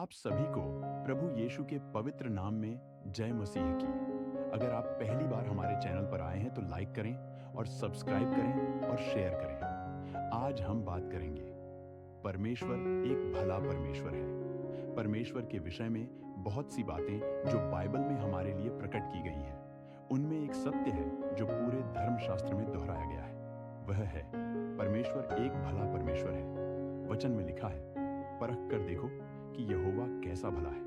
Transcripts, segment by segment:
आप सभी को प्रभु यीशु के पवित्र नाम में जय मसीह की। अगर आप पहली बार हमारे चैनल पर आए हैं तो लाइक करें और सब्सक्राइब करें और शेयर करें। आज हम बात करेंगे परमेश्वर एक भला परमेश्वर है। परमेश्वर के विषय में बहुत सी बातें जो बाइबल में हमारे लिए प्रकट की गई हैं। उनमें एक सत्य है जो पूरे धर्मशास्त्र में दोहराया गया है। वह है परमेश्वर एक भला परमेश्वर है। वचन में लिखा है, परख कर देखो कि यहोवा कैसा भला है।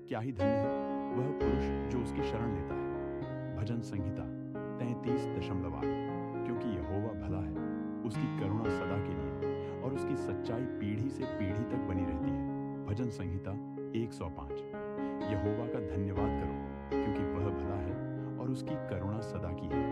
क्या ही धन्य है वह पुरुष जो उसकी शरण लेता है। भजन संहिता 33.8। क्योंकि यहोवा भला है, उसकी करुणा सदा के लिए और उसकी सच्चाई पीढ़ी से पीढ़ी तक बनी रहती है। भजन संहिता 105। यहोवा का धन्यवाद करो क्योंकि वह भला है और उसकी करुणा सदा की है।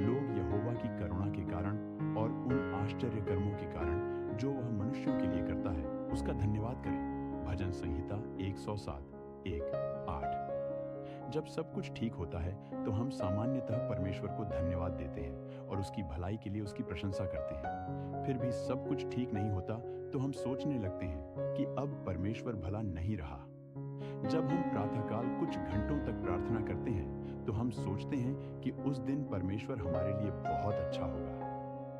लोग यहोवा की करुणा के कारण और उन आश्चर्य कर्मों के कारण जो वह मनुष्यों के लिए करता है उसका धन्यवाद करें। भजन संहिता 107:1-8। जब सब कुछ ठीक होता है तो हम सामान्यतः परमेश्वर को धन्यवाद देते हैं और उसकी भलाई के लिए उसकी प्रशंसा करते हैं। फिर भी सब कुछ ठीक नहीं होता तो हम सोचने लगते हैं कि अब परमेश्वर भला नहीं रहा। जब हम प्रातःकाल कुछ घंटों तक प्रार्थना करते हैं तो हम सोचते हैं कि उस दिन परमेश्वर हमारे लिए बहुत अच्छा होगा।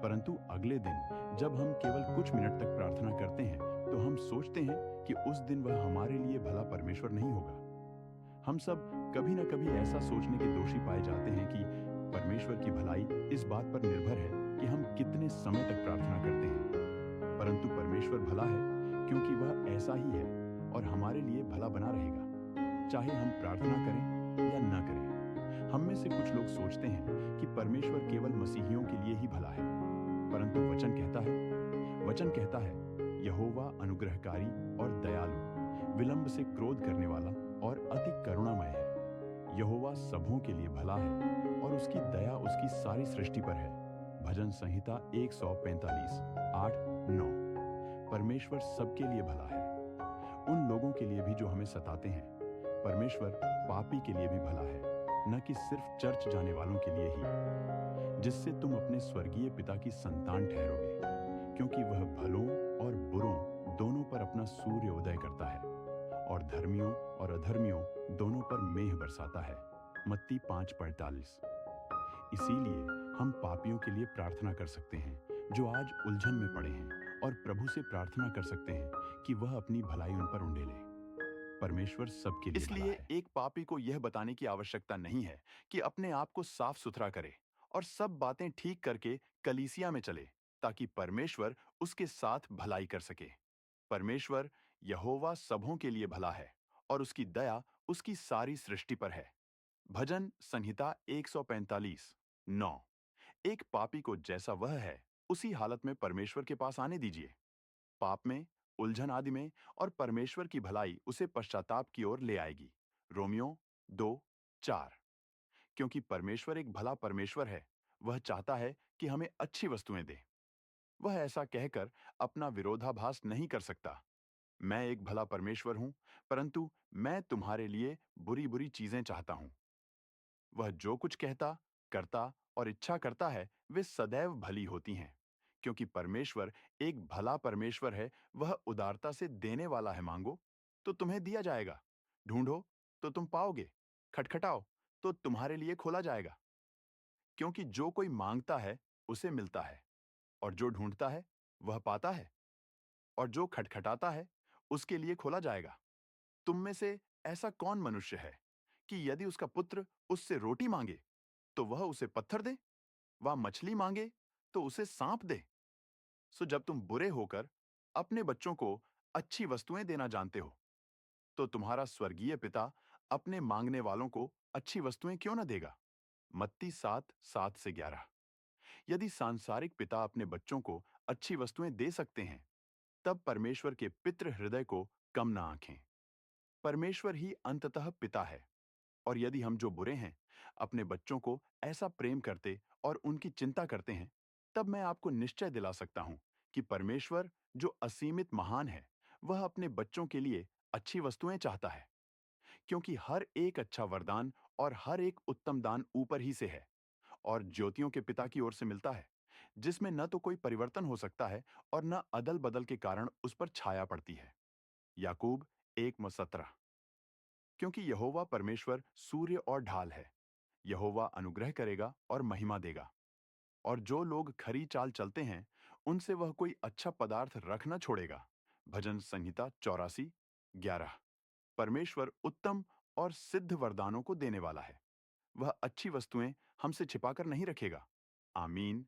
परंतु अगले दिन जब हम केवल कुछ मिनट तक प्रार्थना करते हैं तो हम सोचते हैं कि उस दिन वह हमारे लिए भला परमेश्वर नहीं होगा। हम सब कभी न कभी ऐसा सोचने के दोषी पाए जाते हैं कि परमेश्वर की भलाई इस बात पर निर्भर है कि हम कितने समय तक प्रार्थना करते हैं। परंतु परमेश्वर भला है क्योंकि वह ऐसा ही है और हमारे लिए भला बना रहेगा, चाहे हम प्रार्थना करें या न करें। हम में से कुछ लोग सोचते हैं कि परमेश्वर केवल मसीहियों के लिए ही भला है, परंतु वचन कहता है यहोवा अनुग्रहकारी और दयालु, विलंब से क्रोध करने वाला और अति करुणामय है। यहोवा सबों के लिए भला है और उसकी दया उसकी सारी सृष्टि पर है। भजन संहिता 145:8-9। परमेश्वर सबके लिए भला है, उन लोगों के लिए भी जो हमें सताते हैं। परमेश्वर पापी के लिए भी भला है, न कि सिर्फ चर्च जाने वालों के लिए ही, जिससे तुम अपने स्वर्गीय पिता की संतान ठहरोगे, क्योंकि वह भलों और बुरों दोनों पर अपना सूर्य उदय करता है और धर्मियों और अधर्मियों दोनों पर मेघ बरसाता है। मत्ती 5:45। इसीलिए हम पापियों के लिए प्रार्थना कर सकते हैं जो आज उलझन में पड़े हैं, और प्रभु से प्रार्थना कर सकते हैं कि वह अपनी भलाई उन पर उंडेले। परमेश्वर सबके लिए भला इसलिए है। एक पापी को यह बताने की आवश्यकता नहीं है कि अपने आप को साफ सुथरा करे और सब बातें ठीक करके कलीसिया में चले, ताकि परमेश्वर उसके साथ भलाई कर सके। परमेश्वर यहोवा सबों के लिए भला है और उसकी दया उसकी सारी सृष्टि पर है। भजन संहिता 145:9। एक पापी को जैसा वह है उसी हालत में परमेश्वर के पास आने दीजिए। पाप में, उलझन आदि में, और परमेश्वर की भलाई उसे पश्चाताप की ओर ले आएगी। रोमियो 2:4। क्योंकि परमेश्वर एक भला परमेश्वर है, वह चाहता है कि हमें अच्छी वस्तुएं दे। वह ऐसा कहकर अपना विरोधाभास नहीं कर सकता। मैं एक भला परमेश्वर हूं, परंतु मैं तुम्हारे लिए बुरी बुरी चीजें चाहता हूं। वह जो कुछ कहता, करता और इच्छा करता है वे सदैव भली होती हैं। क्योंकि परमेश्वर एक भला परमेश्वर है, वह उदारता से देने वाला है। मांगो तो तुम्हें दिया जाएगा, ढूंढो तो तुम पाओगे, खटखटाओ तो तुम्हारे लिए खोला जाएगा। क्योंकि जो कोई मांगता है उसे मिलता है, और जो ढूंढता है वह पाता है, और जो खटखटाता है उसके लिए खोला जाएगा। तुम में से ऐसा कौन मनुष्य है कि यदि उसका पुत्र उससे रोटी मांगे तो वह उसे पत्थर दे? वह मछली मांगे तो उसे सांप दे? सो जब तुम बुरे होकर अपने बच्चों को अच्छी वस्तुएं देना जानते हो, तो तुम्हारा स्वर्गीय पिता अपने मांगने वालों को अच्छी वस्तुएं क्यों न देगा? मत्ती 7:7-11। यदि सांसारिक पिता अपने बच्चों को अच्छी वस्तुएं दे सकते हैं, तब परमेश्वर के पितृ हृदय को कम ना आंखें। परमेश्वर ही अंततः पिता है, और यदि हम जो बुरे हैं अपने बच्चों को ऐसा प्रेम करते और उनकी चिंता करते हैं, तब मैं आपको निश्चय दिला सकता हूं कि परमेश्वर जो असीमित महान है, वह अपने बच्चों के लिए अच्छी वस्तुएं चाहता है। क्योंकि हर एक अच्छा वरदान और हर एक उत्तम दान ऊपर ही से है और ज्योतियों के पिता की ओर से मिलता है, जिसमें न तो कोई परिवर्तन हो सकता है और न अदल बदल के कारण उस पर छाया पड़ती है। याकूब 1:17। क्योंकि यहोवा परमेश्वर सूर्य और ढाल है। यहोवा अनुग्रह करेगा और महिमा देगा। और जो लोग खरी चाल चलते हैं, उनसे वह कोई अच्छा पदार्थ रख न छोड़ेगा। भजन संहिता 84:11। परमेश्वर उत्तम और सिद्ध वरदानों को देने वाला है। वह अच्छी वस्तुएं हमसे छिपाकर नहीं रखेगा। आमीन।